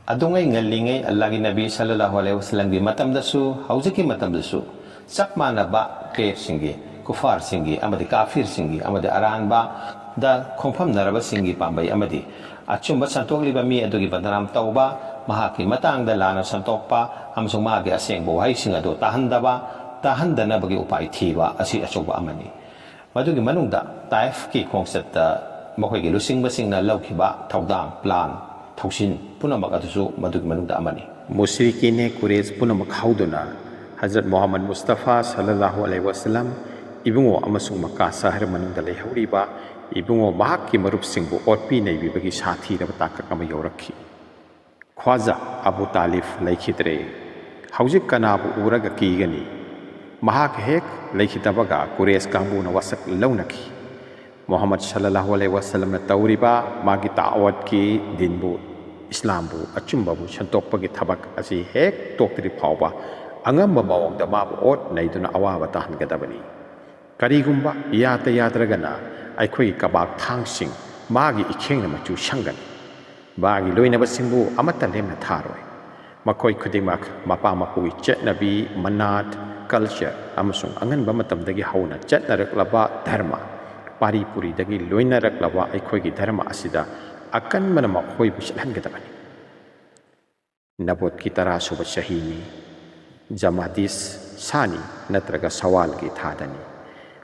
अदुंगै ngalingay Allah gi Nabi sallallahu alaihi wasallam gi matamdasu haujiki matamdasu sak manaba kafir singi kufar singi amadi kafir singi amadi aranba da khongpham naraba singi pambai amadi achumba santokliba mi adugi bandaram tauba mahaki matangda lana santokpa amsung magi asengbo wahai singa do tahandana bagi upai thiba asi achuba amani madugi manungda taif ki khongsatta makhoi gi lusing basingna laukiba thaudang plan thausin punamak adusu madugi manungda amani musrikine kuresh punamak hauduna Hazrat Muhammad Mustafa sallallahu alaihi wasallam ibungo amasung Makkah sahar manungda leihuriba ibungo mahakki marup singbu otpi naibibagi sathi raba takak ama yorakhi Khwaja Abu Talib laikhitre haujik kanabu uraga kigani mahak hek laikhitabaga kuresh kangbu na wasak launaki Muhammad sallallahu alaihi wasallam na tauriba magi ta'awat ki dinbu Islambu achumbabu santokpagi thabak asi hek toktri phawba angamba mawongda mabu ot naiduna awaba tahangadabani karigumba yatragana aikhoi kabak thangsing magi ikhengna machu shangan bagi loinaba singbu amata lemna tharoi makoi khudimak mapa mapui chetnabi manat culture amasung anganba matamdagi hauna chetnaraklaba dharma pari puri dagi loinaraklaba aikhoi gi dharma asida akan mana makhoi bishan gadabani nabot ki tara suba shahini Jamadis sani natraga sawal ki thadani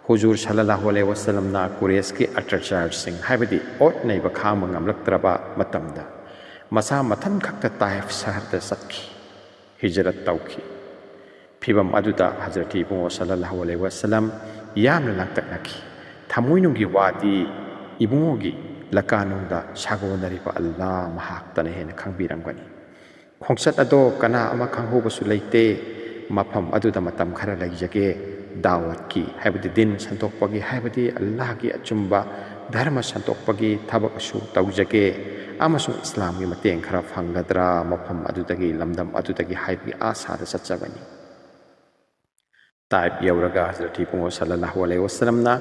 Huzur sallallahu alaihi wasallam na Quraysh ki atrachar sing haibadi ot nei ba kham ngamlaktraba matamda masa mathan khakta Taif shahar da sakhi hijrat tawki phibam aduda Hazrat Ibungo sallallahu alaihi wasallam yamna langtaknaki thamuinung gi wadi Ibungo gi lakanung da sagonari ba Allah mahaktana hen khangbiramgani khongsat ado kana ama khangho basu leite mafam aduda matam khara laijage dawat ki haibadi din santokpagi haibadi Allah ki achumba dharma santokpagi thabak asu taujage amasung Islam gi mateng khara phanggadra mafam adudagi lamdam adudagi haibi asa da satjabani Taib yauraga Hazrat Ibungo sallallahu alaihi wasallam na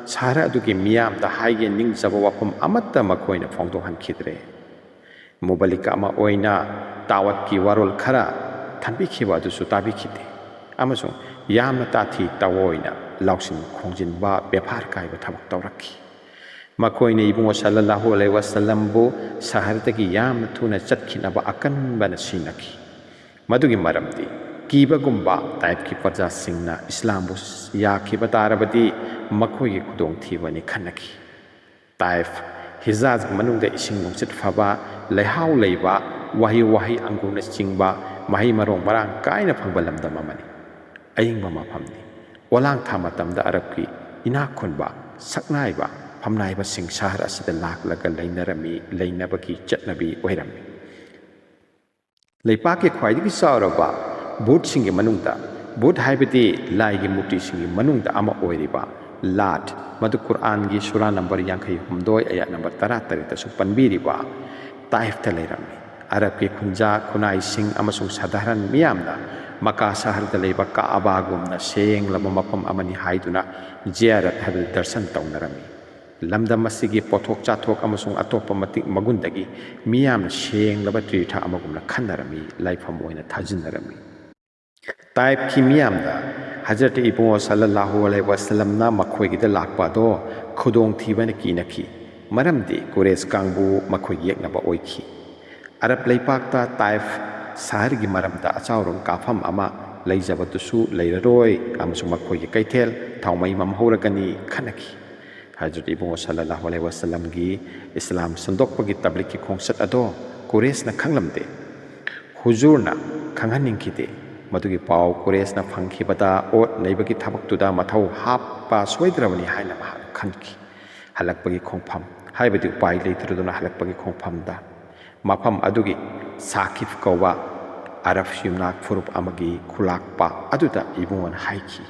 sahara adugi miyam da haige ningjaba wafam amatta makoina phongdohan khidre Mubalika ama oina tawat ki warol khara thanbi khiba dusu tabi khite amasung yamna tathi tawoina lauksin khongjin ba befar kai ba thabak tawrakhi makoina Ibungo sallallahu alaihi wasallam bu sahar tagi yamna thuna chatkhina ba akan bana sinakhi madugi maramdi kiba gumba type ki parja singna Islam bu ya khiba tarabadi makoi gi khudong thibani khanakhi type Hijaz manungda ising nungsit faba leihau leiba wahi anguna chingba mahi marong marang kaina phangba lamdam amani ayingba mafamni walang thamatamda arabki ina khunba saknaiba phamnaiba sing shahar asida laklaga leinarami leinabaki chatnabi oirami leipake khwaidigi sauraba bud singi manungda bud haibati laigi muti singi manungda ama oiriba lat madu Quran gi sura number 52 ayat number 13 ta supanbiriba Taif ta leirami Arab ki khunja khunai sing amasung sadharan miyamna Makkah sahar da leiba Kaaba gumna seng lama mapam amani haiduna ziyarat hadal darshan taunarami lamdam masigi pothok chathok amasung atopa matik magundagi miyamna seng laba tritha amagumna khanarami laifam oina thajinarami Taif ki miyamda Hazrat Ibungo sallallahu alaihi wasallam na makhoi gi da lakpa do khudong thibana kinaki maramdi Quraysh kangbu makhoi yekna ba oikhi Arab leipakta Taif sahar gi maramda achawrong kafam ama leijabatusu leiraroi amasung makhoi gi kaithel thaumai mamhoragani khanaki Hazrat Ibungo sallallahu alaihi wasallam gi Islam sandokpagi tablik ki khongsat ado Quraysh na khanglamde huzurna khanghaningkide madugi pau Quraysh na phangkhibada ot neibagi thabaktuda mathau happa soidrabani haina ma khanki halakpagi khongpham haibadi upai leitruduna halakpagi khongphamda mafam adugi sakif kawa Arab yumnak furup amagi khulakpa aduda Ibungon haiki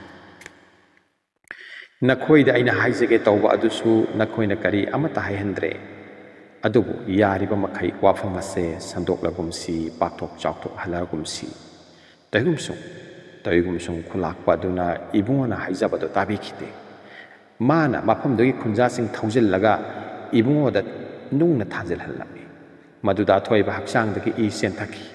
nakhoida aina haijage tawba adusu nakhoina kari amata haihandre adubu yariba makhai wafam ase sandoklagumsi pathok chawthok halagumsi Tayugumsung khulakpa aduna Ibungona haijabado tabi khite mana mafam dogi khunja sing thaujil laga Ibungo da nungna thajil halami ꯃꯗꯨꯗ ꯑꯊꯣꯏꯕ ꯍꯛꯆꯥꯡꯗꯒꯤ E ꯆꯦꯟꯊꯈꯤ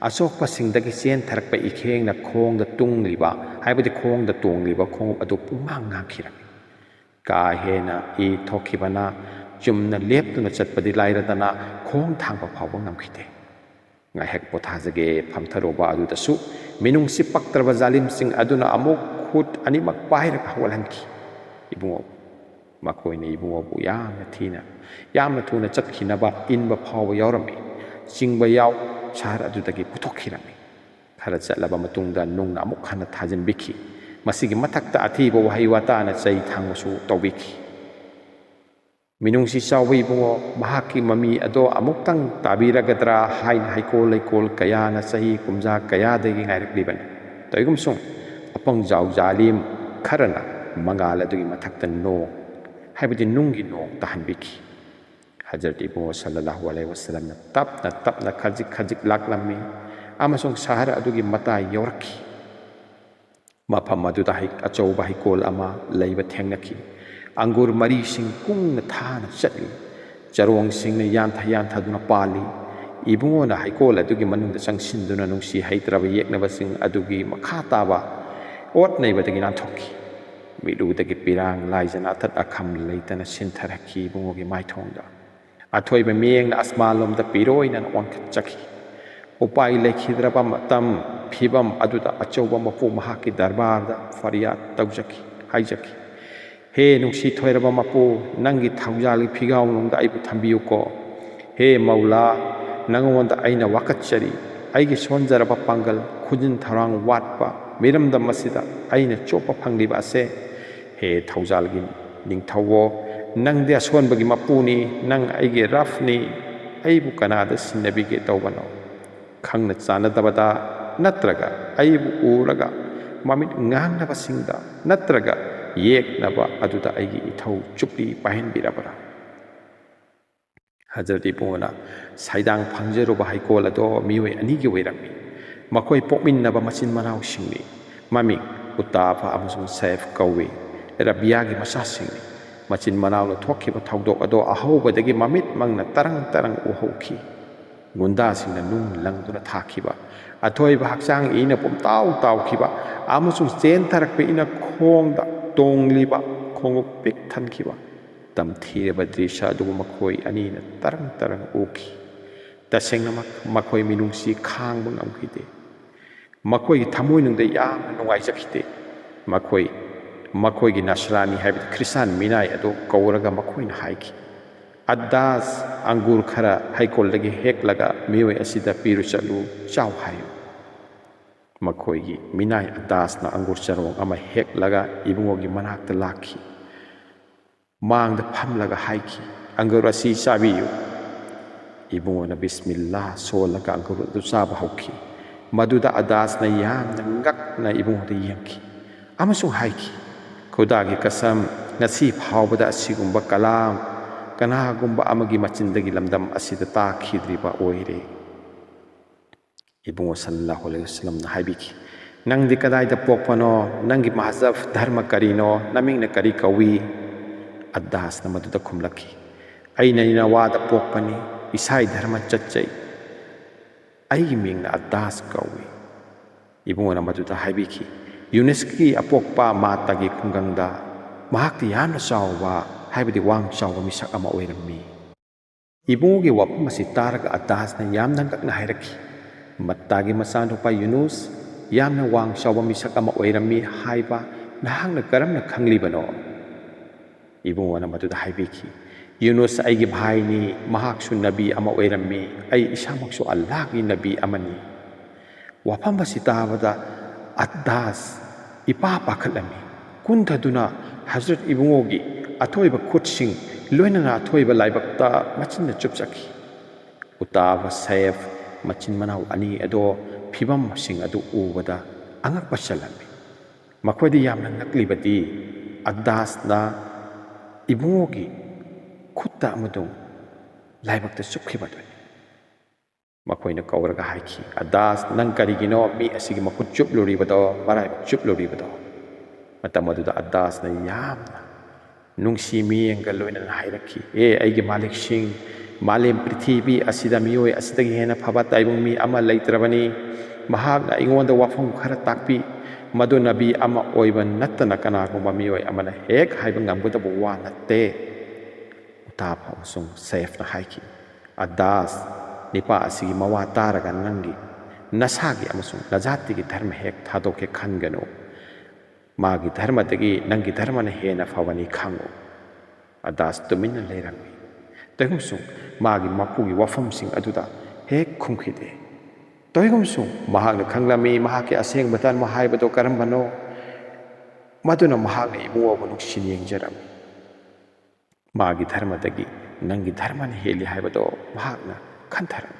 ꯑꯁꯣꯛꯄꯁꯤꯡꯗꯒꯤ ꯆꯦꯟꯊꯔꯛꯄ ꯏꯈꯦꯡꯅ ꯈꯣꯡꯗ ꯇꯨꯡꯂꯤꯕ ꯍꯥꯏꯕꯗꯤ ꯈꯣꯡꯗ ꯇꯣꯡꯂꯤꯕ ꯈꯣꯡꯎꯞ ꯑꯗꯨ ꯄꯨꯡꯉꯥꯡ ꯉꯥꯡꯈꯤꯔꯝꯃꯤ ꯀꯥ ꯍꯦꯟꯅ ꯏ ꯊꯣꯛꯈꯤꯕꯅ ꯆꯨꯝꯅ ꯂꯦꯞꯇꯨꯅ ꯆꯠꯄꯗꯤ ꯂꯥꯏꯔꯗꯅ ꯈꯣꯡ ꯊꯥꯡꯕ ꯐꯥꯎꯕ ꯉꯝꯈꯤꯗꯦ ꯉꯥꯏꯍꯥꯛ ꯄꯣꯊꯥꯖꯒꯦ ꯐꯝꯊꯔꯨꯕ ꯑꯗꯨꯗꯁꯨ ꯃꯤꯅꯨꯡꯁꯤ ꯄꯛꯇ꯭ꯔꯕ ꯖꯥꯂꯤꯝꯁꯤꯡ ꯑꯗꯨꯅ ꯑꯃꯨꯛ ꯈꯨꯠ ꯑꯅꯤꯃꯛ ꯄꯥꯏꯔꯒ ꯍꯧꯒꯠꯍꯟꯈꯤ ꯏꯕꯨꯡꯉꯣ ꯃꯈꯣꯏꯅ ꯏꯕꯨꯡꯉꯣꯕꯨ ꯌꯥꯝꯅ ꯊꯨꯅ ꯆꯠꯈꯤꯅꯕ ꯏꯟꯕ ꯐꯥꯎꯕ ꯌꯥꯎꯔꯝꯃꯤ ꯆꯤꯡꯕ ꯌꯥꯎ ꯁꯍꯔ ꯑꯗꯨꯗꯒꯤ ꯄꯨꯊꯣꯛꯈꯤꯔꯝꯃꯤ ꯈꯔ ꯆꯠꯂꯕ ꯃꯇꯨꯡꯗ ꯅꯨꯡꯅ ꯑꯃꯨꯛ ꯍꯟꯅ ꯊꯥꯖꯤꯟꯕꯤꯈꯤ ꯃꯁꯤꯒꯤ ꯃꯊꯛꯇ ꯑꯊꯤꯕ ꯋꯥꯍꯩ ꯋꯥꯇꯥꯅ ꯆꯩ ꯊꯥꯡꯕꯁꯨ ꯇꯧꯕꯤꯈꯤ ꯃꯤꯅꯨꯡꯁꯤ ꯆꯥꯎꯕ ꯏꯕꯨꯡꯉꯣ ꯃꯍꯥꯛꯀꯤ ꯃꯃꯤ ꯑꯗꯣ ꯑꯃꯨꯛꯇꯪ ꯇꯥꯕꯤꯔꯒꯗ꯭ꯔꯥ ꯍꯥꯏꯅ ꯍꯩꯀꯣꯜ ꯂꯩꯀꯣꯜ ꯀꯌꯥꯅ ꯆꯍꯤ ꯀꯨꯝꯖꯥ ꯀꯌꯥꯗꯒꯤ ꯉꯥꯏꯔꯛꯂꯤꯕꯅꯤ ꯇꯧꯏꯒꯨꯝꯁꯨꯡ ꯑꯄꯪꯖꯥꯎ ꯖꯥꯂꯤꯝ ꯈꯔꯅ ꯃꯉꯥꯜ ꯑꯗꯨꯒꯤ ꯃꯊꯛꯇ ꯅꯣꯡ ꯍꯥꯏꯕꯗꯤ ꯅꯨꯡꯒꯤ ꯅꯣꯡ ꯇꯥꯍꯟꯕꯤꯈꯤ ꯍꯖꯔꯠ ꯏꯕꯨꯡꯉꯣ ꯁꯜꯂꯜꯂꯥꯍꯨ ꯑꯂꯩꯍꯤ ꯋꯁꯜꯂꯝꯅ ꯇꯞꯅ ꯈꯖꯤꯛ ꯑꯃꯁꯨꯡ ꯁꯍꯔ ꯑꯗꯨꯒꯤ ꯃꯇꯥꯏ ꯌꯧꯔꯛꯈꯤ ꯃꯐꯝ ꯑꯗꯨꯗ ꯑꯆꯧꯕ ꯍꯩꯀꯣꯜ ꯑꯃ ꯂꯩꯕ ꯊꯦꯡꯅꯈꯤ ꯑꯪꯒꯨꯔ ꯃꯔꯤꯁꯤꯡ ꯀꯨꯡꯅ ꯊꯥꯅ ꯆꯠꯂꯤ ꯆꯔꯣꯡꯁꯤꯡꯅ ꯌꯥꯟꯊꯗꯨꯅ ꯄꯥꯜꯂꯤ ꯏꯕꯨꯡꯉꯣꯅ ꯍꯩꯀꯣꯜ ꯑꯗꯨꯒꯤ ꯃꯅꯨꯡꯗ ꯆꯪꯁꯤꯟꯗꯨꯅ ꯅꯨꯡꯁꯤ ꯍꯩꯇ꯭ꯔꯕ ꯌꯦꯛꯅꯕꯁꯤꯡ ꯑꯗꯨꯒꯤ ꯃꯈꯥ ꯇꯥꯕ ꯑꯣꯠ ꯅꯩꯕꯗꯒꯤ ꯅꯥꯟꯊꯣꯛꯈꯤ ꯃꯤꯠꯂꯨꯗꯒꯤ ꯄꯤꯔꯥꯡ ꯂꯥꯏꯖꯅ ꯑꯊꯠ ꯑꯈꯝ ꯂꯩꯇꯅ ꯁꯤꯟꯊꯔꯛꯈꯤ ꯏꯕꯨꯡꯉꯣꯒꯤ ꯃꯥꯏꯊꯣꯡꯗ ꯑꯊꯣꯏꯕ ꯃꯤꯠꯌꯦꯡꯅ ꯑꯁꯃꯥꯟꯂꯣꯝꯗ ꯄꯤꯔꯣꯏꯅ ꯑꯣꯟꯈꯠꯆꯈꯤ ꯎꯄꯥꯏ ꯂꯩꯈꯤꯗ꯭ꯔꯕ ꯐꯤꯕꯝ ꯑꯗꯨꯗ ꯑꯆꯧꯕ ꯃꯄꯨ ꯃꯍꯥꯛꯀꯤ ꯗꯔꯕꯥꯔꯗ ꯐꯔꯤꯌꯥꯗ ꯍꯥꯏꯖꯈꯤ ꯍꯦ ꯅꯨꯡꯁꯤ ꯊꯣꯏꯔꯕ ꯃꯄꯨ ꯅꯪꯒꯤ ꯊꯧꯖꯥꯜꯒꯤ ꯐꯤꯒꯥꯎꯅꯨꯡꯗ ꯑꯩꯕꯨ ꯊꯝꯕꯤꯌꯨꯀꯣ ꯍꯦ ꯃꯧꯂꯥ ꯅꯉꯣꯟꯗ ꯑꯩꯅ ꯋꯥꯀꯠꯆꯔꯤ ꯑꯩꯒꯤ ꯁꯣꯟꯖꯔꯕ ꯄꯥꯡꯒꯜ ꯈꯨꯖꯤꯟ ꯊꯧꯔꯥꯡ ꯋꯥꯠꯄ ꯃꯤꯔꯝꯗꯝ ꯑꯁꯤꯗ ꯑꯩꯅ ꯆꯣꯞꯄ ꯐꯪꯂꯤꯕ ꯑꯁꯦ ꯍꯦ ꯊꯧꯖꯥꯜꯒꯤ ꯅꯤꯡꯊꯧꯋꯣ ꯅꯪꯗꯤ ꯑꯁꯣꯟꯕꯒꯤ ꯃꯄꯨꯅꯤ ꯅꯪ ꯑꯩꯒꯤ ꯔꯐꯅꯤ ꯑꯩꯕꯨ ꯀꯅꯥꯗ ꯁꯤꯟꯅꯕꯤꯒꯦ ꯇꯧꯕꯅꯣ ꯈꯪꯅ ꯆꯥꯟꯅꯗꯕꯗ ꯅꯠꯇ꯭ꯔꯒ ꯑꯩꯕꯨ ꯎꯔꯒ ꯃꯃꯤꯠ ꯉꯥꯡꯅꯕꯁꯤꯡꯗ ꯅꯠꯇ꯭ꯔꯒ ꯌꯦꯛꯅꯕ ꯑꯗꯨꯗ ꯑꯩꯒꯤ ꯏꯊꯧ ꯆꯨꯞꯂꯤ ꯄꯥꯏꯍꯟꯕꯤꯔꯕ꯭ꯔꯥ ꯍꯖꯔꯠ ꯏꯕꯨꯡꯉꯣꯅ ꯁꯩꯗꯥꯡ ꯐꯪꯖꯔꯨꯕ ꯍꯩꯀꯣꯜ ꯑꯗꯣ ꯃꯤꯑꯣꯏ ꯑꯅꯤꯒꯤ ꯑꯣꯏꯔꯝꯃꯤ ꯃꯈꯣꯏ ꯄꯣꯛꯃꯤꯟꯅꯕ ꯃꯆꯤꯟ ꯃꯅꯥꯎꯁꯤꯡꯅꯤ ꯃꯃꯤꯡ ꯎꯇꯥꯐ ꯑꯃꯁꯨꯡ ꯁꯦꯐ ꯀꯧꯏ ꯔꯕꯤꯌꯥꯒꯤ ꯃꯆꯥꯁꯤꯡꯅꯤ ꯃꯆꯤꯟ ꯃꯅꯥꯎꯅ ꯊꯣꯛꯈꯤꯕ ꯊꯧꯗꯣꯛ ꯑꯗꯣ ꯑꯍꯧꯕꯗꯒꯤ ꯃꯃꯤꯠ ꯃꯪꯅ ꯇꯔꯪ ꯎꯍꯧꯈꯤ ꯒꯨꯟꯗꯥꯁꯤꯡꯅ ꯅꯨꯡ ꯂꯪꯗꯨꯅ ꯊꯥꯈꯤꯕ ꯑꯊꯣꯏꯕ ꯍꯛꯆꯥꯡ ꯏꯅ ꯄꯨꯝꯇꯥꯎ ꯇꯥꯎꯈꯤꯕ ꯑꯃꯁꯨꯡ ꯆꯦꯟꯊꯔꯛꯄ ꯏꯅ ꯈꯣꯡꯗ ꯇꯣꯡꯂꯤꯕ ꯈꯣꯡꯎꯞ ꯄꯤꯛ ꯊꯟꯈꯤꯕ ꯇꯝꯊꯤꯔꯕ ꯗ꯭ꯔꯤꯁꯥ ꯑꯗꯨꯕꯨ ꯃꯈꯣꯏ ꯑꯅꯤꯅ ꯇꯔꯪ ꯎꯈꯤ ꯇꯁꯦꯡꯅꯃꯛ ꯃꯈꯣꯏ ꯃꯤꯅꯨꯡꯁꯤ ꯈꯥꯡꯕ ꯉꯝꯈꯤꯗꯦ ꯃꯈꯣꯏꯒꯤ ꯊꯃꯣꯏꯅꯨꯡꯗ ꯌꯥꯝꯅ ꯅꯨꯡꯉꯥꯏꯖꯈꯤꯗꯦ ꯃꯈꯣꯏꯒꯤ ꯅꯁꯔꯥꯅꯤ ꯍꯥꯏꯕꯗꯤ ꯈ꯭ꯔꯤꯁꯇꯥꯟ ꯃꯤꯅꯥꯏ ꯑꯗꯨ ꯀꯧꯔꯒ ꯃꯈꯣꯏꯅ ꯍꯥꯏꯈꯤ ꯑꯗꯥꯁ ꯑꯪꯒꯨꯔ ꯈꯔ ꯍꯩꯀꯣꯜꯗꯒꯤ ꯍꯦꯛꯂꯒ ꯃꯤꯑꯣꯏ ꯑꯁꯤꯗ ꯄꯤꯔꯨ ꯆꯠꯂꯨ ꯆꯥꯎ ꯍꯥꯏꯌꯨ ꯃꯈꯣꯏꯒꯤ ꯃꯤꯅꯥꯏ ꯑꯗꯥꯁꯅ ꯑꯪꯒꯨꯔ ꯆꯔꯣꯡ ꯑꯃ ꯍꯦꯛꯂꯒ ꯏꯕꯨꯡꯉꯣꯒꯤ ꯃꯅꯥꯛꯇ ꯂꯥꯛꯈꯤ ꯃꯥꯡꯗ ꯐꯝꯂꯒ ꯍꯥꯏꯈꯤ ꯑꯪꯒꯨꯔ ꯑꯁꯤ ꯆꯥꯕꯤꯌꯨ ꯏꯕꯨꯡꯉꯣꯅ ꯕꯤꯁꯃꯤꯜꯂꯥ ꯁꯣꯜꯂꯒ ꯑꯪꯒꯨꯔ ꯑꯗꯨ ꯆꯥꯕ ꯍꯧꯈꯤ ꯃꯗꯨꯗ ꯑꯗꯥꯁꯅ ꯌꯥꯝꯅ ꯉꯛꯅ ꯏꯕꯨꯡꯉꯣꯗ ꯌꯦꯡꯈꯤ ꯑꯃꯁꯨꯡ ꯍꯥꯏꯈꯤ ꯈꯨꯗꯥꯒꯤ ꯀꯁꯝ ꯉꯁꯤ ꯐꯥꯎꯕꯗ ꯑꯁꯤꯒꯨꯝꯕ ꯀꯂꯥꯝ ꯀꯅꯥꯒꯨꯝꯕ ꯑꯃꯒꯤ ꯃꯆꯤꯟꯗꯒꯤ ꯂꯝꯗꯝ ꯑꯁꯤꯗ ꯇꯥꯈꯤꯗ꯭ꯔꯤꯕ ꯑꯣꯏꯔꯦ ꯏꯕꯨꯡꯉꯣ ꯁꯜꯂꯜꯂꯥꯍꯨ ꯑꯂꯩꯍꯤ ꯋꯁꯜꯂꯝꯅ ꯍꯥꯏꯕꯤꯈꯤ ꯅꯪꯗꯤ ꯀꯗꯥꯏꯗ ꯄꯣꯛꯄꯅꯣ ꯅꯪꯒꯤ ꯃꯍꯖꯕ ꯙꯔꯃ ꯀꯔꯤꯅꯣ ꯅꯃꯤꯡꯅ ꯀꯔꯤ ꯀꯧꯏ ꯑꯗꯥꯁꯅ ꯃꯗꯨꯗ ꯈꯨꯝꯂꯛꯈꯤ ꯑꯩꯅ ꯅꯤꯅꯋꯥꯗ ꯄꯣꯛꯄꯅꯤ ꯏꯁꯥꯏ ꯙꯔꯃ ꯆꯠꯆꯩ ꯑꯩꯒꯤ ꯃꯤꯡꯅ ꯑꯗꯥꯁ ꯀꯧꯏ ꯏꯕꯨꯡꯉꯣꯅ ꯃꯗꯨꯗ ꯍꯥꯏꯕꯤꯈꯤ ꯌꯨꯅꯤꯁꯀꯤ ꯑꯄꯣꯛꯄ ꯃꯥꯇꯥꯒꯤ ꯈꯨꯡꯒꯪꯗ ꯃꯍꯥꯛꯇꯤ ꯌꯥꯝꯅ ꯆꯥꯎꯕ ꯍꯥꯏꯕꯗꯤ ꯋꯥꯡ ꯆꯥꯎꯕ ꯃꯤꯁꯛ ꯑꯃ ꯑꯣꯏꯔꯝꯃꯤ ꯏꯕꯨꯡꯉꯣꯒꯤ ꯋꯥꯐꯝ ꯑꯁꯤ ꯇꯥꯔꯒ ꯑꯗꯥꯁꯅ ꯌꯥꯝꯅ ꯉꯛꯅ ꯍꯥꯏꯔꯛꯈꯤ ꯃꯠꯇꯥꯒꯤ ꯃꯆꯥꯅꯨꯄꯥ ꯌꯨꯅꯨꯁ ꯌꯥꯝꯅ ꯋꯥꯡ ꯆꯥꯎꯕ ꯃꯤꯁꯛ ꯑꯃ ꯑꯣꯏꯔꯝꯃꯤ ꯍꯥꯏꯕ ꯅꯍꯥꯛꯅ ꯀꯔꯝꯅ ꯈꯪꯂꯤꯕꯅꯣ ꯏꯕꯨꯡꯉꯣꯅ ꯃꯗꯨꯗ ꯍꯥꯏꯕꯤꯈꯤ ꯌꯨꯅꯨꯁ ꯑꯩꯒꯤ ꯚꯥꯏꯅꯤ ꯃꯍꯥꯛꯁꯨ ꯅꯕꯤ ꯑꯃ ꯑꯣꯏꯔꯝꯃꯤ ꯑꯩ ꯏꯁꯥꯃꯛꯁꯨ ꯑꯜꯂꯥꯍꯒꯤ ꯅꯕꯤ ꯑꯃꯅꯤ ꯋꯥꯐꯝ ꯑꯁꯤ ꯇꯥꯕꯗ ꯑꯗꯥꯁ ꯏꯄꯥ ꯄꯥꯈꯠꯂꯝꯃꯤ ꯀꯨꯟꯊꯗꯨꯅ ꯍꯖꯔꯠ ꯏꯕꯨꯡꯉꯣꯒꯤ ꯑꯊꯣꯏꯕ ꯈꯨꯠꯁꯤꯡ ꯂꯣꯏꯅꯅ ꯑꯊꯣꯏꯕ ꯂꯥꯏꯕꯛꯇ ꯃꯆꯤꯟꯅ ꯆꯨꯞꯆꯈꯤ ꯎꯇꯥꯕ ꯁꯦꯐ ꯃꯆꯤꯟ ꯃꯅꯥꯎ ꯑꯅꯤ ꯑꯗꯣ ꯐꯤꯕꯝꯁꯤꯡ ꯑꯗꯨ ꯎꯕꯗ ꯑꯉꯛꯄ ꯆꯜꯂꯝꯃꯤ ꯃꯈꯣꯏꯗ ꯌꯥꯝꯅ ꯉꯛꯂꯤꯕꯗꯤ ꯑꯗꯥꯁꯅ ꯏꯕꯨꯡꯉꯣꯒꯤ ꯈꯨꯠꯇ ꯑꯃꯁꯨꯡ ꯂꯥꯏꯕꯛꯇ ꯆꯨꯞꯈꯤꯕꯗꯨꯅꯤ ꯃꯈꯣꯏꯅ ꯀꯧꯔꯒ ꯍꯥꯏꯈꯤ ꯑꯗꯥꯁ ꯅꯪ ꯀꯔꯤꯒꯤꯅꯣ ꯃꯤ ꯑꯁꯤꯒꯤ ꯃꯈꯨꯠ ꯆꯨꯞꯂꯨꯔꯤꯕꯗꯣ ꯃꯔꯥꯏꯕꯛ ꯆꯨꯞꯂꯨꯔꯤꯕꯗꯣ ꯃꯇꯝ ꯑꯗꯨꯗ ꯑꯗꯥꯁꯅ ꯌꯥꯝꯅ ꯅꯨꯡꯁꯤ ꯃꯤꯠꯌꯦꯡꯒ ꯂꯣꯏꯅꯅ ꯍꯥꯏꯔꯛꯈꯤ ꯑꯩꯒꯤ ꯃꯥꯂꯤꯛꯁꯤꯡ मालेम पृथ्वी असिदा मियोय असिदगी हेना फबा ताइबुंग मी अमा लैत्रबनी महागना इगोंदा वाफम खरा ताकपी मदु नबी अमा ओइबा नत्तना कनागुंबा मियोय अमना हेक हाइबा ngamgudaba wa natte utap amsung safe na haiki adas nipa asigi mawa taraga nangi nasagi amasung najati gi dharma hek thadoke khangano magi dharma dagi nangi dharma na hena fawani khango adas tumina leirami tagumsung magi mapugi wafam sing aduda hek khumkhide toigumsung mahagna khanglami mahake aseng batan mahai bado karambano maduna mahagna ibuwa bunuk siniyeng jaram magi dharma dagi nangi dharma na heli hai bado mahagna khantaram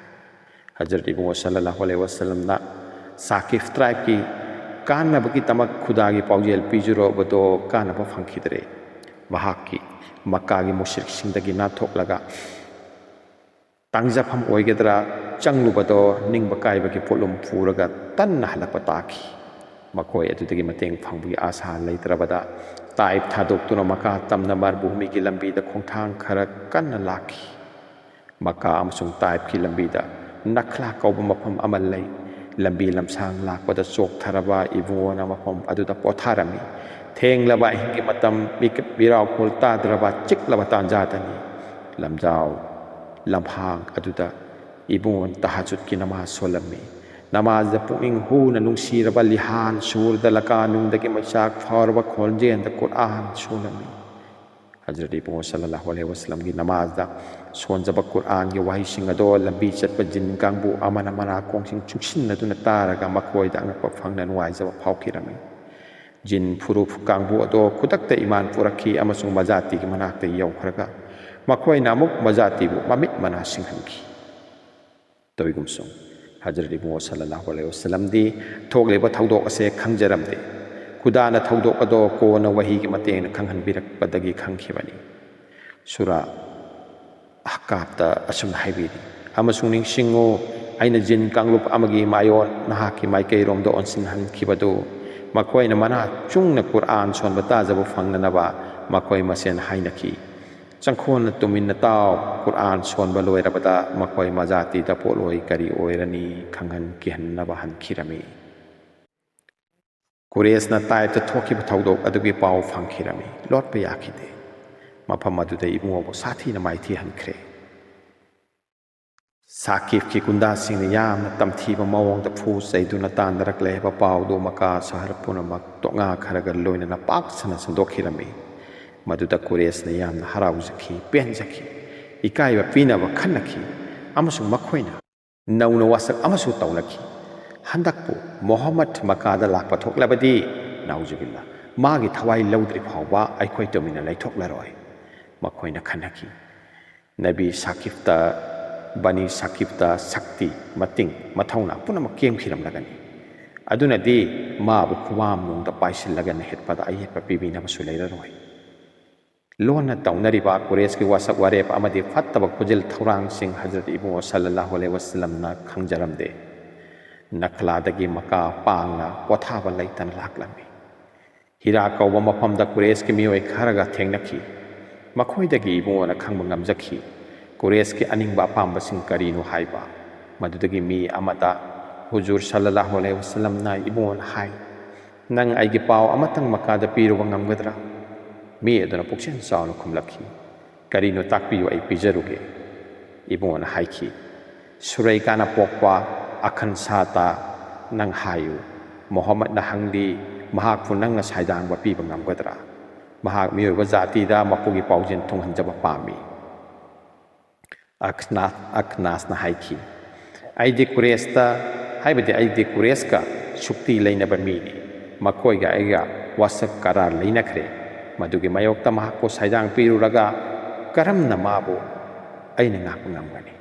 Hazrat Ibu sallallahu alaihi wasallam na Sakif tribe ki kana baki tamak khuda gi paujel pijuro bado kana ba phangkhidre mahak ki Makka gi mushrik sing dagi na thok laga tangja pham oigedra changlu bado ning bakai baki polum puraga tan na halakpa taki makoi atudagi mateng phangbi asa leitrabada taib thadok tuna maka tamna mar bhumi ki lambi da khongthang khara kan laki maka amsung taib ki lambi da nakla kauba mafam amal lay lambi lamsang lakpada chok tharaba ibuna mafam aduda potharami theng laba hingi matam birau khulta draba chik laba tanjatani lamjau lamhang aduda ibun tahajjud ki namaz solami namaz da puing hu na nungsi raba lihan sur da laka nung da ki maisak farba khonjen da Quran solami Hazrat Ibu sallallahu alaihi wasallam ki namaz da sonjaba Quran ki wahi sing ado lambi chatpa jin kangbu amana mana kong sing chuksin na tuna taraga makoi da angakpa phangna nuai jaba phawkirami jin phuru kangbu ado kudakta iman purakhi amasung majati ki manakta yaukhraga makoi namuk majati bu mamit mana singhanki toigumsung Hazrat Ibu sallallahu alaihi wasallam di thogleba thaudok ase khangjaramde kudana thaudok ado ko na wahi ki mateng na khanghan birak padagi khangkhibani sura ahkapta asum haibiri amasung ning singo aina jin kanglup amagi mayon nahaki maikei romdo onsin han khibado makoi na mana chungna Quran son bata jabu fangnanaba makoi masen hainaki changkhon tumin na taw Quran son baloi rabada makoi majati da poloi kari oirani khanghan kihan naba han khirami Quresh na tai ta thoki ba thaudok adugi pau phangkhirami lot pa yakhide mafam aduda ibungo bo sathi na maithi hankhre Sakif ki kunda sing na yam na tamthi ba mawong da phu saiduna tan darak le ba pau do maka sahar punamak tonga kharaga loina na pak sana sandokhirami maduda Quresh na yam na harauzaki penjaki ikai ba pina ba khanaki amasung makhoina nauna wasak amasu taunaki handakpu Muhammad makada lakpa thoklabadi naujubillah magi thawai laudri phawba aikhoi tomina laithoklaroi makhoina khanaki Nabi Sakifta Bani Sakifta Sakti mating mathauna punamak kem khiram lagani aduna di ma bu khuwam nung da paisil lagan hetpada ai hetpa pibina masuleiraroi lona taunariba Quresh ki wasak warep amadi fattaba khujil thurang sing Hazrat Ibu sallallahu alaihi wasallam na khangjaramde nakla dagi maka pangna pothaba laitan laklami hira kauba mafam da Quresh ki mioi kharaga thengnaki makhoi dagi Ibu na khangba ngamjakhi Quresh ki aningba pamba sing karinu haiba madudagi mi amata Huzur sallallahu alaihi wasallam na Ibu hai nang aigi pau amatang makada piruwa ngamgadra mi aduna puksen sauna khumlakhi karino takpiyu ai pijaruge Ibu na haiki surai kana pokwa akhan sata nang hayu Muhammad na hangdi mahak pu nang na saidang ba pi bangam gadra mahak miyo ba jati da mapugi paujen thong hanjaba pami aknas na haiki aidi Quresh ta haibadi aidi Quresh ka shukti leina ba mi ni makoi ga aiga wasak karar leina khre madugi mayok ta mahak ko saidang piruraga karam na mabu aina ngak ngamgani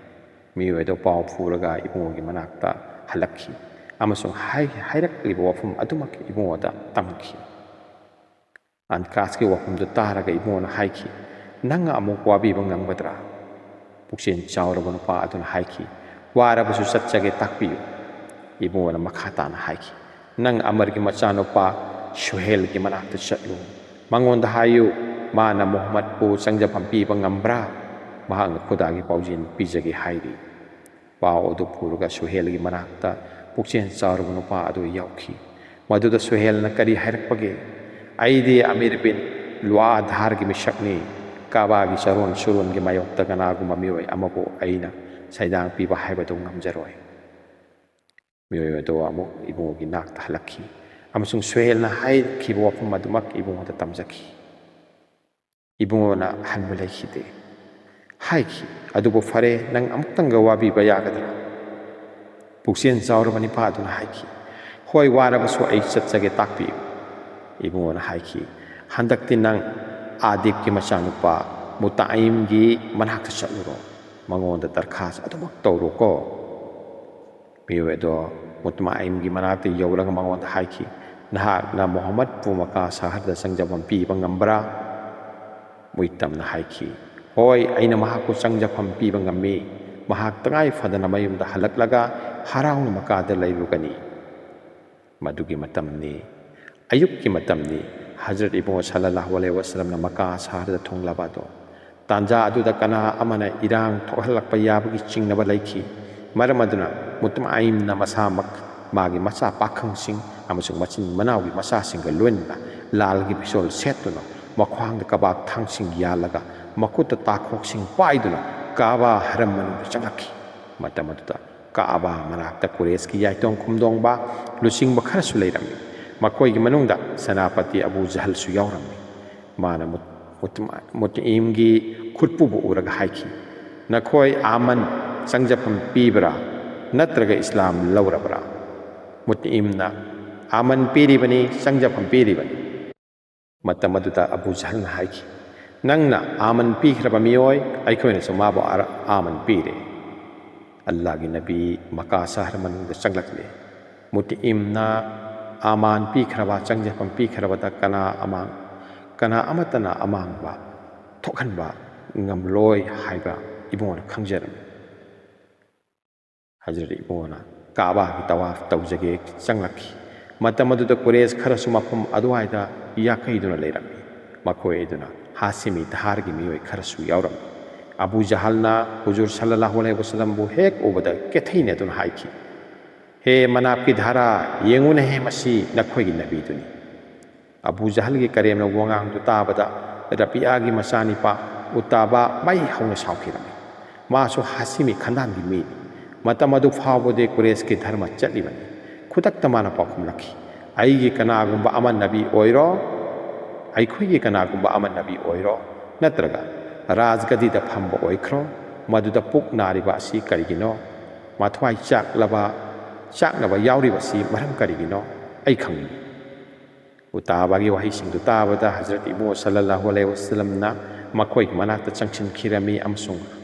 miyo do pau phuraga ibungi manakta halakhi amasung hairak libo wafum adumak ibungoda tamki an kaski wafum do taraga ibungona haiki nanga amuk wabi bangam badra puksin chawrabon pa adun haiki wara busu satchage takpiyu ibungona makhata na haiki nang amar gi machano pa Shuhel gi manakta chatlu mangonda hayu mana Muhammad pu sangjapam pi bangambra ꯃꯍꯥꯛꯅ ꯈꯨꯗꯥꯒꯤ ꯄꯥꯎꯖꯦꯜ ꯄꯤꯖꯒꯦ ꯍꯥꯏꯔꯤ ꯄꯥꯎ ꯑꯗꯨ ꯄꯨꯔꯒ ꯁꯨꯍꯦꯜꯒꯤ ꯃꯅꯥꯛꯇ ꯄꯨꯛꯆꯦꯜ ꯆꯥꯎꯔꯕ ꯅꯨꯄꯥ ꯑꯗꯨ ꯌꯧꯈꯤ ꯃꯗꯨꯗ ꯁꯨꯍꯦꯜꯅ ꯀꯔꯤ ꯍꯥꯏꯔꯛꯄꯒꯦ ꯑꯩꯗꯤ ꯑꯃꯤꯔ ꯕꯤꯟ ꯂꯨꯑꯥꯗꯥꯔꯒꯤ ꯃꯤꯁꯛꯅꯤ ꯀꯥꯕꯥꯒꯤ ꯆꯔꯣꯟ ꯁꯨꯔꯣꯟꯒꯤ ꯃꯥꯌꯣꯛꯇ ꯀꯅꯥꯒꯨꯝꯕ ꯃꯤꯑꯣꯏ ꯑꯃꯕꯨ ꯑꯩꯅ ꯁꯩꯗꯥꯡ ꯄꯤꯕ ꯍꯥꯏꯕꯗꯨ ꯉꯝꯖꯔꯣꯏ ꯃꯤꯑꯣꯏ ꯑꯗꯨ ꯑꯃꯨꯛ ꯏꯕꯨꯡꯉꯣꯒꯤ ꯅꯥꯛꯇ ꯍꯜꯂꯛꯈꯤ ꯑꯃꯁꯨꯡ ꯁꯨꯍꯦꯜꯅ ꯍꯥꯏꯈꯤꯕ ꯋꯥꯐꯝ ꯑꯗꯨꯃꯛ ꯏꯕꯨꯡꯉꯣꯗ ꯇꯝꯖꯈꯤ ꯏꯕꯨꯡꯉꯣꯅ ꯍꯟꯕ ꯂꯩꯈꯤꯗꯦ ꯍꯥꯏꯈꯤ ꯑꯗꯨꯕꯨ ꯐꯔꯦ ꯅꯪ ꯑꯃꯨꯛꯇꯪꯒ ꯋꯥꯕꯤꯕ ꯌꯥꯒꯗ꯭ꯔꯥ ꯄꯨꯛꯆꯦꯜ ꯆꯥꯎꯔꯕ ꯅꯤꯄꯥ ꯑꯗꯨꯅ ꯍꯥꯏꯈꯤ ꯍꯣꯏ ꯋꯥꯔꯕꯁꯨ ꯑꯩ ꯆꯠꯆꯒꯦ ꯇꯥꯛꯄꯤꯌꯨ ꯏꯕꯨꯡꯉꯣꯅ ꯍꯥꯏꯈꯤ ꯍꯟꯗꯛꯇꯤ ꯅꯪ ꯑꯥꯗꯤꯕꯀꯤ ꯃꯆꯥꯅꯨꯄꯥ ꯃꯨꯇꯥꯏꯝꯒꯤ ꯃꯅꯥꯛꯇ ꯆꯠꯂꯨꯔꯣ ꯃꯉꯣꯟꯗ ꯗꯔꯈꯥꯁ ꯑꯗꯨꯃꯛ ꯇꯧꯔꯣꯀꯣ ꯃꯤꯑꯣꯏ ꯑꯗꯣ ꯃꯨꯇꯥꯏꯝꯒꯤ ꯃꯅꯥꯛꯇ ꯌꯧꯔꯒ ꯃꯉꯣꯟꯗ ꯍꯥꯏꯈꯤ ꯅꯍꯥꯛꯅ ꯃꯨꯍꯝꯃꯗꯄꯨ ꯃꯀꯥ ꯁꯍꯔꯗ ꯆꯪꯖꯐꯝ ꯄꯤꯕ ꯉꯝꯕ꯭ꯔꯥ ꯃꯨꯏꯇꯝꯅ ꯍꯥꯏꯈꯤ ꯍꯣꯏ ꯑꯩꯅ ꯃꯍꯥꯛꯄꯨ ꯆꯪꯖꯐꯝ ꯄꯤꯕ ꯉꯝꯃꯤ ꯃꯍꯥꯛ ꯇꯉꯥꯏ ꯐꯗꯅ ꯃꯌꯨꯝꯗ ꯍꯜꯂꯛꯂꯒ ꯍꯔꯥꯎꯅ ꯃꯀꯥꯗ ꯂꯩꯔꯨꯒꯅꯤ ꯃꯗꯨꯒꯤ ꯃꯇꯝꯅꯤ ꯑꯌꯨꯛꯀꯤ ꯃꯇꯝꯅꯤ ꯍꯖꯔꯠ ꯏꯕꯨꯡꯉꯣ ꯁꯜꯂꯜꯂꯥꯍꯨ ꯑꯂꯩꯍꯤ ꯋꯁꯜꯂꯝꯅ ꯃꯀꯥ ꯁꯍꯔꯗ ꯊꯨꯡꯂꯕ ꯑꯗꯣ ꯇꯥꯟꯖꯥ ꯑꯗꯨꯗ ꯀꯅꯥ ꯑꯃꯅ ꯏꯔꯥꯡ ꯊꯣꯛꯍꯜꯂꯛꯄ ꯌꯥꯕꯒꯤ ꯆꯤꯡꯅꯕ ꯂꯩꯈꯤ ꯃꯔꯝ ꯑꯗꯨꯅ ꯃꯨꯇꯃꯏꯝꯅ ꯃꯁꯥꯃꯛ ꯃꯥꯒꯤ ꯃꯆꯥ ꯄꯥꯈꯪꯁꯤꯡ ꯑꯃꯁꯨꯡ ꯃꯆꯤꯟ ꯃꯅꯥꯎꯒꯤ ꯃꯆꯥꯁꯤꯡꯒ ꯂꯣꯏꯅꯅ ꯂꯥꯜꯒꯤ ꯐꯤꯖꯣꯜ ꯁꯦꯠꯇꯨꯅ ꯃꯈ꯭ꯋꯥꯡꯗ ꯀꯕꯥꯛ ꯊꯥꯡꯁꯤꯡ ꯌꯥꯜꯂꯒ ꯃꯈꯨꯠꯇ ꯇꯥꯈꯣꯛꯁꯤꯡ ꯄꯥꯏꯗꯨꯅ ꯀꯥꯕꯥ ꯍꯔꯝ ꯃꯅꯨꯡꯗ ꯆꯪꯂꯛꯈꯤ ꯃꯇꯝ ꯑꯗꯨꯗ ꯀꯥꯕꯥ ꯃꯅꯥꯛꯇ ꯀꯨꯔꯦꯁꯀꯤ ꯌꯥꯏꯇꯣꯡ ꯈꯨꯝꯗꯣꯡꯕ ꯂꯨꯆꯤꯡꯕ ꯈꯔꯁꯨ ꯂꯩꯔꯝꯃꯤ ꯃꯈꯣꯏꯒꯤ ꯃꯅꯨꯡꯗ ꯁꯦꯅꯥꯄꯇꯤ ꯑꯕꯨ ꯖꯍꯜꯁꯨ ꯌꯥꯎꯔꯝꯃꯤ ꯃꯥꯅ ꯃꯨꯇꯏꯝꯒꯤ ꯈꯨꯠꯄꯨꯕꯨ ꯎꯔꯒ ꯍꯥꯏꯈꯤ ꯅꯈꯣꯏ ꯑꯥꯃꯟ ꯆꯪꯖꯐꯝ ꯄꯤꯕ꯭ꯔꯥ ꯅꯠꯇ꯭ꯔꯒ ꯏꯁꯂꯥꯝ ꯂꯧꯔꯕ꯭ꯔꯥ ꯃꯨꯇꯏꯝꯅ ꯑꯥꯃꯟ ꯄꯤꯔꯤꯕꯅꯤ ꯆꯪꯖꯐꯝ ꯄꯤꯔꯤꯕꯅꯤ ꯃꯇꯝ ꯑꯗꯨꯗ ꯑꯕꯨ ꯖꯍꯜꯅ ꯍꯥꯏꯈꯤ ꯅꯪꯅ ꯑꯥꯃꯟ ꯄꯤꯈ꯭ꯔꯕ ꯃꯤꯑꯣꯏ ꯑꯩꯈꯣꯏꯅꯁꯨ ꯃꯥꯕꯨ ꯑꯥꯃꯟ ꯄꯤꯔꯦ ꯑꯜꯂꯥꯍꯒꯤ ꯅꯕꯤ ꯃꯀꯥ ꯁꯍꯔ ꯃꯅꯨꯡꯗ ꯆꯪꯂꯛꯂꯦ ꯃꯨꯇꯏꯝꯅ ꯑꯥꯃꯥꯟ ꯄꯤꯈ꯭ꯔꯕ ꯆꯪꯖꯐꯝ ꯄꯤꯈ꯭ꯔꯕꯗ ꯀꯅꯥ ꯑꯃꯠꯇꯅ ꯑꯃꯥꯡꯕ ꯊꯣꯛꯍꯟꯕ ꯉꯝꯂꯣꯏ ꯍꯥꯏꯕ ꯏꯕꯨꯡꯉꯣꯅ ꯈꯪꯖꯔꯝꯃꯤ ꯍꯖꯔꯠ ꯏꯕꯨꯡꯉꯣꯅ ꯀꯥꯕꯥꯒꯤ ꯇꯋꯥꯐ ꯇꯧꯖꯒꯦ ꯆꯪꯂꯛꯈꯤ ꯃꯇꯝ ꯑꯗꯨꯗ ꯀꯨꯔꯦꯁ ꯈꯔꯁꯨ ꯃꯐꯝ ꯑꯗꯨꯋꯥꯏꯗ ꯌꯥꯀꯩꯗꯨꯅ ꯂꯩꯔꯝꯃꯤ ꯃꯈꯣꯏ ꯑꯗꯨꯅ ꯍꯥꯁꯤꯃꯤ ꯙꯥꯔꯒꯤ ꯃꯤꯑꯣꯏ ꯈꯔꯁꯨ ꯌꯥꯎꯔꯝꯃꯤ ꯑꯕꯨ ꯖꯍꯜꯅ ꯍꯨꯖꯨꯔ ꯁꯜꯂꯜꯂꯥꯍꯨ ꯑꯂꯩꯍꯤ ꯋꯁꯜꯂꯝꯕꯨ ꯍꯦꯛ ꯎꯕꯗ ꯀꯦꯊꯩꯅꯗꯨꯅ ꯍꯥꯏꯈꯤ ꯍꯦ ꯃꯅꯥꯞꯀꯤ ꯙꯥꯔꯥ ꯌꯦꯡꯉꯨꯅꯍꯦ ꯃꯁꯤ ꯅꯈꯣꯏꯒꯤ ꯅꯕꯤꯗꯨꯅꯤ ꯑꯕꯨ ꯖꯍꯜꯒꯤ ꯀꯔꯦꯝꯅ ꯋꯥꯉꯥꯡꯗꯨ ꯇꯥꯕꯗ ꯔꯕꯤꯌꯥꯒꯤ ꯃꯆꯥꯅꯤꯄꯥ ꯎꯇꯥꯕꯥ ꯃꯩ ꯍꯧꯅ ꯁꯥꯎꯈꯤꯔꯝꯃꯤ ꯃꯥꯁꯨ ꯍꯥꯁꯤꯃꯤ ꯈꯟꯗꯥꯡꯒꯤ ꯃꯤꯅꯤ ꯃꯇꯝ ꯑꯗꯨ ꯐꯥꯎꯕꯗꯤ ꯀꯨꯔꯦꯁꯀꯤ ꯙꯔꯃ ꯆꯠꯂꯤꯕꯅꯤ ꯈꯨꯗꯛꯇ ꯃꯥꯅ ꯄꯥꯎꯈꯨꯝꯂꯛꯈꯤ ꯑꯩꯒꯤ ꯀꯅꯥꯒꯨꯝꯕ ꯑꯃ ꯅꯕꯤ ꯑꯣꯏꯔꯣ ꯑꯩꯈꯣꯏꯒꯤ ꯀꯅꯥꯒꯨꯝꯕ ꯑꯃ ꯅꯕꯤ ꯑꯣꯏꯔꯣ ꯅꯠꯇ꯭ꯔꯒ ꯔꯥꯖꯒꯗꯤꯗ ꯐꯝꯕ ꯑꯣꯏꯈ꯭ꯔꯣ ꯃꯗꯨꯗ ꯄꯨꯛ ꯅꯥꯔꯤꯕ ꯑꯁꯤ ꯀꯔꯤꯒꯤꯅꯣ ꯃꯊ꯭ꯋꯥꯏ ꯆꯥꯛꯅꯕ ꯌꯥꯎꯔꯤꯕꯁꯤ ꯃꯔꯝ ꯀꯔꯤꯒꯤꯅꯣ ꯑꯩ ꯈꯪꯅꯤꯡꯉꯤ ꯎꯇꯥꯕꯥꯒꯤ ꯋꯥꯍꯩꯁꯤꯡꯗꯨ ꯇꯥꯕꯗ ꯍꯖꯔꯠ ꯏꯕꯨꯡꯉꯣ ꯁꯜꯂꯜꯂꯥꯍꯨ ꯑꯂꯩꯍꯤ ꯋꯁꯜꯂꯝꯅ ꯃꯈꯣꯏꯒꯤ ꯃꯅꯥꯛꯇ ꯆꯪꯁꯤꯟꯈꯤꯔꯝꯃꯤ ꯑꯃꯁꯨꯡ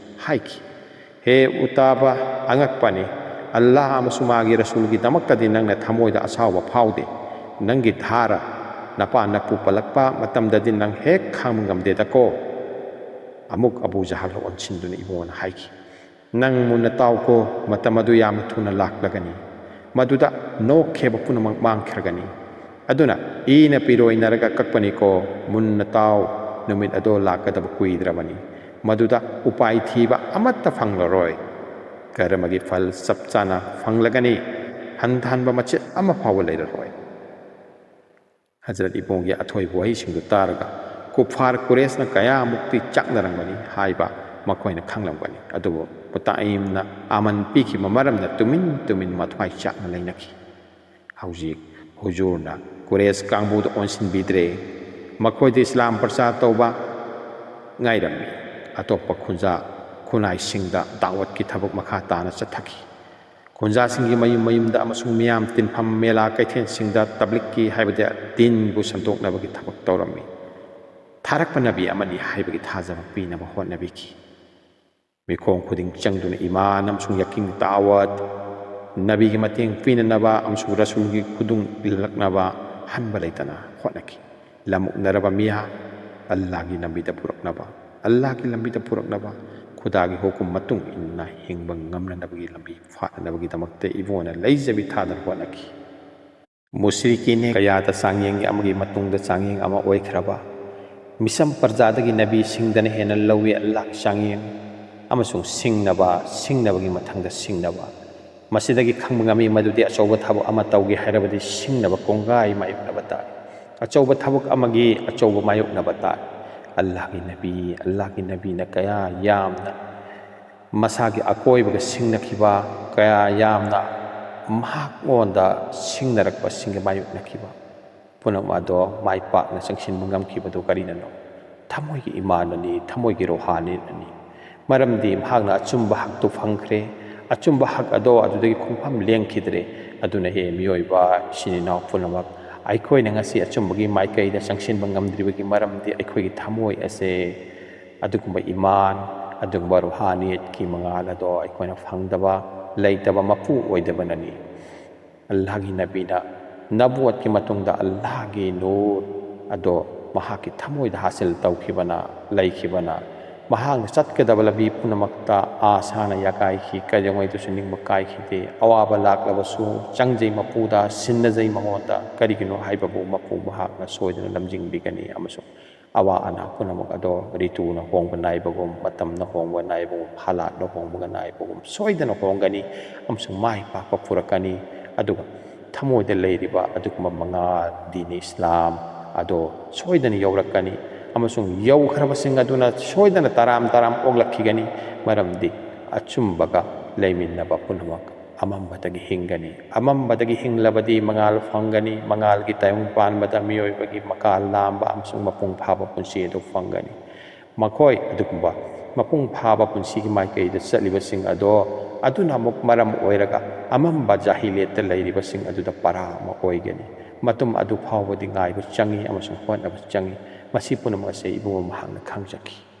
ꯍꯥꯏꯈꯤ ꯍꯦ ꯎꯇꯥꯕꯥ ꯑꯉꯛꯄꯅꯤ ꯑꯜꯂꯥꯍ ꯑꯃꯁꯨꯡ ꯃꯥꯒꯤ ꯔꯁꯨꯜꯒꯤꯗꯃꯛꯇꯗꯤ ꯅꯪꯅ ꯊꯃꯣꯏꯗ ꯑꯁꯥꯎꯕ ꯐꯥꯎꯗꯦ ꯅꯪꯒꯤ ꯙꯥꯔ ꯅꯄꯥ ꯅꯄꯨ ꯄꯜꯂꯛꯄ ꯃꯇꯝꯗꯗꯤ ꯅꯪ ꯍꯦꯛ ꯈꯥꯡꯕ ꯉꯝꯗꯦꯗꯀꯣ ꯑꯃꯨꯛ ꯑꯕꯨ ꯖꯍꯜꯅ ꯑꯣꯟꯁꯤꯟꯗꯨꯅ ꯏꯕꯨꯡꯉꯣꯅ ꯍꯥꯏꯈꯤ ꯅꯪ ꯃꯨꯟꯅ ꯇꯥꯎꯀꯣ ꯃꯇꯝ ꯑꯗꯨ ꯌꯥꯝꯅ ꯊꯨꯅ ꯂꯥꯛꯂꯒꯅꯤ ꯃꯗꯨꯗ ꯅꯣꯛꯈꯦꯕ ꯄꯨꯝꯅꯃꯛ ꯃꯥꯡꯈ꯭ꯔꯒꯅꯤ ꯑꯗꯨꯅ ꯏꯅ ꯄꯤꯔꯣꯏꯅꯔꯒ ꯀꯛꯄꯅꯤꯀꯣ ꯃꯨꯟꯅ ꯇꯥꯎ ꯅꯨꯃꯤꯠ ꯑꯗꯣ ꯂꯥꯛꯀꯗꯕ ꯀꯨꯏꯗ꯭ꯔꯕꯅꯤ ꯃꯗꯨꯗ ꯎꯄꯥꯏ ꯊꯤꯕ ꯑꯃꯠꯇ ꯐꯪꯂꯔꯣꯏ ꯀꯔꯃꯒꯤ ꯐꯜ ꯆꯞ ꯆꯥꯅ ꯐꯪꯂꯒꯅꯤ ꯍꯟꯊꯍꯟꯕ ꯃꯆꯦꯠ ꯑꯃ ꯐꯥꯎꯕ ꯂꯩꯔꯔꯣꯏ ꯍꯖꯔꯠ ꯏꯕꯨꯡꯒꯤ ꯑꯊꯣꯏꯕ ꯋꯥꯍꯩꯁꯤꯡꯗꯨ ꯇꯥꯔꯒ ꯀꯨꯐꯥꯔ ꯀꯨꯔꯦꯁꯅ ꯀꯌꯥꯃꯨꯛꯇꯤ ꯆꯥꯛꯅꯔꯝꯒꯅꯤ ꯍꯥꯏꯕ ꯃꯈꯣꯏꯅ ꯈꯪꯂꯝꯒꯅꯤ ꯑꯗꯨꯕꯨ ꯃꯨꯇꯏꯝꯅ ꯑꯥꯃꯟ ꯄꯤꯈꯤꯕ ꯃꯔꯝꯅ ꯇꯨꯃꯤꯟ ꯃꯊ꯭ꯋꯥꯏ ꯆꯥꯛꯅ ꯂꯩꯅꯈꯤ ꯍꯧꯖꯤꯛ ꯍꯨꯖꯨꯔꯅ ꯀꯨꯔꯦꯁ ꯀꯥꯡꯕꯨꯗ ꯑꯣꯟꯁꯤꯟꯕꯤꯗ꯭ꯔꯦ ꯃꯈꯣꯏꯗ ꯏꯁꯂꯥꯝ ꯄ꯭ꯔꯆꯥꯔ ꯇꯧꯕ ꯉꯥꯏꯔꯝꯃꯤ ꯑꯇꯣꯞꯄ ꯈꯨꯟꯅꯥꯏꯁꯤꯡꯗ ꯗꯥꯋꯠꯀꯤ ꯊꯕꯛ ꯃꯈꯥ ꯇꯥꯅ ꯆꯠꯊꯈꯤ ꯈꯨꯟꯖꯥꯁꯤꯡꯒꯤ ꯃꯌꯨꯝꯗ ꯑꯃꯁꯨꯡ ꯃꯤꯌꯥꯝ ꯇꯤꯟꯐꯝ ꯃꯦꯂꯥ ꯀꯩꯊꯦꯜꯁꯤꯡꯗ ꯇꯕ꯭ꯂꯤꯛꯀꯤ ꯍꯥꯏꯕꯗꯤ ꯗꯤꯟꯕꯨ ꯁꯟꯗꯣꯛꯅꯕꯒꯤ ꯊꯕꯛ ꯇꯧꯔꯝꯃꯤ ꯊꯥꯔꯛꯄ ꯅꯕꯤ ꯑꯃꯅꯤ ꯍꯥꯏꯕꯒꯤ ꯊꯥꯖꯕ ꯄꯤꯅꯕ ꯍꯣꯠꯅꯕꯤꯈꯤ ꯃꯤꯈꯣꯡ ꯈꯨꯗꯤꯡ ꯆꯪꯗꯨꯅ ꯏꯃꯥꯟ ꯑꯃꯁꯨꯡ ꯌꯥꯀꯤꯡ ꯗꯥꯋꯠ ꯅꯕꯤꯒꯤ ꯃꯇꯦꯡ ꯄꯤꯅꯅꯕ ꯑꯃꯁꯨꯡ ꯔꯁꯨꯜꯒꯤ ꯈꯨꯗꯨꯡ ꯏꯜꯂꯛꯅꯕ ꯍꯟꯕ ꯂꯩꯇꯅ ꯍꯣꯠꯅꯈꯤ ꯂꯝꯃꯨꯛꯅꯔꯕ ꯃꯤꯌꯥ ꯑꯜꯂꯥꯍꯒꯤ ꯂꯝꯕꯤꯗ ꯄꯨꯔꯛꯅꯕ ꯈꯨꯗꯥꯒꯤ ꯍꯨꯀꯨꯝ ꯃꯇꯨꯡ ꯏꯟꯅ ꯍꯤꯡꯕ ꯉꯝꯅꯅꯕꯒꯤ ꯂꯝꯕꯤ ꯐꯥꯠꯅꯕꯒꯤꯗꯃꯛꯇ ꯏꯕꯨꯡꯉꯣꯅ ꯂꯩꯖꯕꯤ ꯊꯥꯗꯅ ꯍꯣꯠꯅꯈꯤ ꯃꯨꯁ꯭ꯔꯤꯀꯤꯟ ꯀꯌꯥꯗ ꯆꯥꯡꯌꯦꯡ ꯑꯃꯒꯤ ꯃꯇꯨꯡꯗ ꯆꯥꯡꯌꯦꯡ ꯑꯃ ꯑꯣꯏꯈ꯭ꯔꯕ ꯃꯤꯁꯝ ꯄ꯭ꯔꯖꯥꯗꯒꯤ ꯅꯕꯤꯁꯤꯡꯗꯅ ꯍꯦꯟꯅ ꯂꯧꯏ ꯑꯜꯂꯥꯍꯒꯤ ꯆꯥꯡꯌꯦꯡ ꯑꯃꯁꯨꯡ ꯁꯤꯡꯅꯕꯒꯤ ꯃꯊꯪꯗ ꯁꯤꯡꯅꯕ ꯃꯁꯤꯗꯒꯤ ꯈꯪꯕ ꯉꯝꯃꯤ ꯃꯗꯨꯗꯤ ꯑꯆꯧꯕ ꯊꯕꯛ ꯑꯃ ꯇꯧꯒꯦ ꯍꯥꯏꯔꯕꯗꯤ ꯁꯤꯡꯅꯕ ꯀꯣꯡꯒꯥꯏ ꯃꯥꯌꯣꯛꯅꯕ ꯇꯥꯏ ꯑꯆꯧꯕ ꯊꯕꯛ ꯑꯃꯒꯤ ꯑꯆꯧꯕ ꯃꯥꯌꯣꯛꯅꯕ ꯇꯥꯏ ꯑꯜꯂꯥꯍꯒꯤ ꯅꯕꯤꯅ ꯀꯌꯥ ꯌꯥꯝꯅ ꯃꯁꯥꯒꯤ ꯑꯀꯣꯏꯕꯒ ꯁꯤꯡꯅꯈꯤꯕ ꯀꯌా ꯌꯥꯝꯅ ꯃꯍꯥꯛꯉꯣꯟꯗ ꯁꯤꯡꯅꯔꯛꯄꯁꯤꯡꯒ ꯃꯥꯌꯣꯛꯅꯈꯤꯕ ꯄꯨꯝꯅꯃꯛ ꯑꯗꯣ ꯃꯥꯏ ꯄꯥꯛꯅ ꯆꯪꯁꯤꯟꯕ ꯉꯝꯈꯤꯕꯗꯨ ꯀꯔꯤꯅꯅꯣ ꯊꯃꯣꯏꯒꯤ ꯏꯃꯥꯟꯅꯅꯤ ꯊꯃꯣꯏꯒꯤ ꯔꯣꯍꯥꯅꯤꯅꯤ ꯃꯔꯝꯗꯤ ꯃꯍꯥꯛꯅ ꯑꯆꯨꯝꯕ ꯍꯛꯇꯨ ꯐꯪꯈ꯭ꯔꯦ ꯑꯆꯨꯝꯕ ꯍꯛ ꯑꯗꯣ ꯑꯗꯨꯗꯒꯤ ꯈꯣꯡꯐꯝ ꯂꯦꯡꯈꯤꯗ꯭ꯔꯦ ꯑꯗꯨꯅ ꯃꯤꯑꯣꯏꯕ ꯏꯆꯤꯟ ꯏꯅꯥꯎ ꯄꯨꯝꯅꯃꯛ ꯑꯩꯈꯣꯏꯅ ꯉꯁꯤ ꯑꯆꯨꯝꯕꯒꯤ ꯃꯥꯏꯀꯩꯗ ꯆꯪꯁꯤꯟꯕ ꯉꯝꯗ꯭ꯔꯤꯕꯒꯤ ꯃꯔꯝꯗꯤ ꯑꯩꯈꯣꯏꯒꯤ ꯊꯃꯣꯏ ꯑꯁꯦ ꯑꯗꯨꯒꯨꯝꯕ ꯏꯃꯥꯟ ꯑꯗꯨꯒꯨꯝꯕ ꯔꯨꯍꯥꯅꯤꯌꯠꯀꯤ ꯃꯉꯥꯜ ꯑꯗꯣ ꯑꯩꯈꯣꯏꯅ ꯐꯪꯗꯕ ꯂꯩꯇꯕ ꯃꯄꯨ ꯑꯣꯏꯗꯕꯅꯅꯤ ꯑꯜꯂꯥꯍꯒꯤ ꯅꯕꯤꯅ ꯅꯕꯨꯋꯠꯀꯤ ꯃꯇꯨꯡꯗ ꯑꯜꯂꯥꯍꯒꯤ ꯅꯨꯔ ꯑꯗꯣ ꯃꯍꯥꯛꯀꯤ ꯊꯃꯣꯏꯗ ꯍꯥꯁꯤꯜ ꯇꯧꯈꯤꯕꯅ ꯂꯩꯈꯤꯕꯅ ꯃꯍꯥꯛꯅ ꯆꯠꯀꯗꯕ ꯂꯝꯕꯤ ꯄꯨꯝꯅꯃꯛꯇ ꯑꯥꯁꯥꯅ ꯌꯥꯀꯥꯏꯈꯤ ꯀꯩꯗꯧꯉꯩꯗꯁꯨ ꯅꯤꯡꯕ ꯀꯥꯏꯈꯤꯗꯦ ꯑꯋꯥꯕ ꯂꯥꯛꯂꯕꯁꯨ ꯆꯪꯖꯩ ꯃꯄꯨꯗ ꯁꯤꯟꯅꯖꯩ ꯃꯉꯣꯟꯗ ꯀꯔꯤꯒꯤꯅꯣ ꯍꯥꯏꯕꯕꯨ ꯃꯄꯨ ꯃꯍꯥꯛꯅ ꯁꯣꯏꯗꯅ ꯂꯝꯖꯤꯡꯕꯤꯒꯅꯤ ꯑꯃꯁꯨꯡ ꯑꯋꯥ ꯑꯅꯥ ꯄꯨꯝꯅꯃꯛ ꯑꯗꯣ ꯔꯤꯇꯨꯅ ꯍꯣꯡꯕ ꯅꯥꯏꯕꯒꯨꯝ ꯃꯇꯝꯅ ꯍꯣꯡꯕ ꯅꯥꯏꯕꯒꯨꯝ ꯍꯥꯂꯥꯠꯅ ꯍꯣꯡꯕꯒ ꯅꯥꯏꯕꯒꯨꯝ ꯁꯣꯏꯗꯅ ꯍꯣꯡꯒꯅꯤ ꯑꯃꯁꯨꯡ ꯃꯥꯏ ꯄꯥꯛꯄ ꯄꯨꯔꯛꯀꯅꯤ ꯑꯗꯨꯒ ꯊꯃꯣꯏꯗ ꯂꯩꯔꯤꯕ ꯑꯗꯨꯒꯨꯝꯕ ꯃꯉꯥꯜ ꯗꯤꯟ ꯏꯁꯂꯥꯝ ꯑꯗꯣ ꯁꯣꯏꯗꯅ ꯌꯧꯔꯛꯀꯅꯤ ꯑꯃꯁꯨꯡ ꯌꯧꯈ꯭ꯔꯕꯁꯤꯡ ꯑꯗꯨꯅ ꯁꯣꯏꯗꯅ ꯇꯔꯥꯝ ꯑꯣꯛꯂꯛꯈꯤꯒꯅꯤ ꯃꯔꯝꯗꯤ ꯑꯆꯨꯝꯕꯒ ꯂꯩꯃꯤꯟꯅꯕ ꯄꯨꯝꯅꯃꯛ ꯑꯃꯝꯕꯗꯒꯤ ꯍꯤꯡꯒꯅꯤ ꯑꯃꯝꯕꯗꯒꯤ ꯍꯤꯡꯂꯕꯗꯤ ꯃꯉꯥꯜ ꯐꯪꯒꯅꯤ ꯃꯉꯥꯜꯒꯤ ꯇꯥꯏꯕꯪ ꯄꯥꯟꯕꯗ ꯃꯤꯑꯣꯏꯕꯒꯤ ꯃꯀꯥ ꯂꯥꯝꯕ ꯑꯃꯁꯨꯡ ꯃꯄꯨꯡ ꯐꯥꯕ ꯄꯨꯟꯁꯤ ꯑꯗꯨ ꯐꯪꯒꯅꯤ ꯃꯈꯣꯏ ꯑꯗꯨꯒꯨꯝꯕ ꯃꯄꯨꯡ ꯐꯥꯕ ꯄꯨꯟꯁꯤꯒꯤ ꯃꯥꯏꯀꯩꯗ ꯆꯠꯂꯤꯕꯁꯤꯡ ꯑꯗꯣ ꯑꯗꯨꯅ ꯑꯃꯨꯛ ꯃꯔꯝ ꯑꯣꯏꯔꯒ ꯑꯃꯝꯕ ꯖꯥꯍꯤꯂꯤꯌꯠꯇ ꯂꯩꯔꯤꯕꯁꯤꯡ ꯑꯗꯨꯗ ꯄꯔꯥ ꯑꯃ ꯑꯣꯏꯒꯅꯤ ꯃꯇꯨꯡ ꯑꯗꯨ ꯐꯥꯎꯕꯗꯤ ꯉꯥꯏꯕ ꯆꯪꯏ ꯑꯃꯁꯨꯡ ꯍꯣꯠꯅꯕ ꯆꯪꯏ ꯃꯁꯤ ꯄꯨꯝꯅꯃꯛ ꯑꯁꯤ ꯏꯕꯨꯡꯉꯣ ꯃꯍꯥꯛꯅ ꯈꯪꯖꯈꯤ